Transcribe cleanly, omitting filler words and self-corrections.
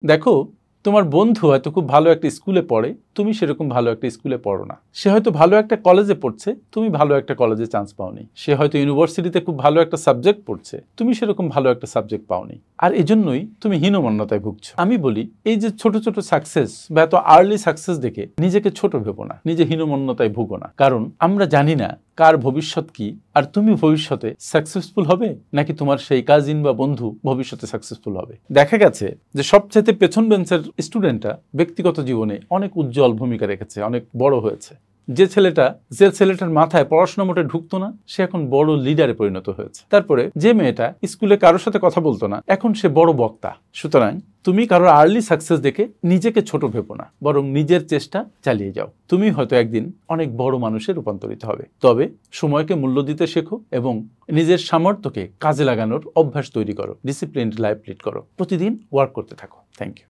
দেখো, তোমার বন্ধু হয়তো খুব ভালো একটা স্কুলে পড়ে, তুমি সেরকম ভালো একটা স্কুলে পড়ো না। সে হয়তো ভালো একটা কলেজে পড়ছে, তুমি ভালো একটা কলেজে চান্স পাওনি। সে হয়তো ইউনিভার্সিটিতে খুব ভালো একটা সাবজেক্ট পড়ছে, তুমি সেরকম ভালো একটা সাবজেক্ট পাওনি। আর এজন্যই তুমি হীনমন্যতায় ভুগছো। আমি বলি, এই যে ছোট ছোট সাকসেস বা এত আর্লি সাকসেস দেখে নিজেকে ছোট ভেবো না, নিজে হীনমন্যতায় ভুগো না। কারণ আমরা জানি না কার ভবিষ্যৎ কি, আর তুমি ভবিষ্যতে সাকসেসফুল হবে নাকি তোমার সেই কাজিন বা বন্ধু ভবিষ্যতে সাকসেসফুল হবে। দেখা গেছে যে সবচেয়ে পেছন বেঞ্চের স্টুডেন্টরা ব্যক্তিগত জীবনে অনেক উজ্জ্বল ভূমিকা রেখেছে, অনেক বড় হয়েছে। যে ছেলেটার মাথায় পড়াশোনা মোটে ঢুকতো না, সে এখন বড় লিডারে পরিণত হয়েছে। তারপরে যে মেয়েটা স্কুলে কারোর সাথে কথা বলতো না, এখন সে বড় বক্তা। সুতরাং তুমি কারোর আর্লি সাকসেস দেখে নিজেকে ছোট ভেবো না, বরং নিজের চেষ্টা চালিয়ে যাও। তুমি হয়তো একদিন অনেক বড় মানুষে রূপান্তরিত হবে। তবে সময়কে মূল্য দিতে শেখো এবং নিজের সামর্থ্যকে কাজে লাগানোর অভ্যাস তৈরি করো। ডিসিপ্লিনড লাইফ লিড করো। প্রতিদিন ওয়ার্ক করতে থাকো। Thank you.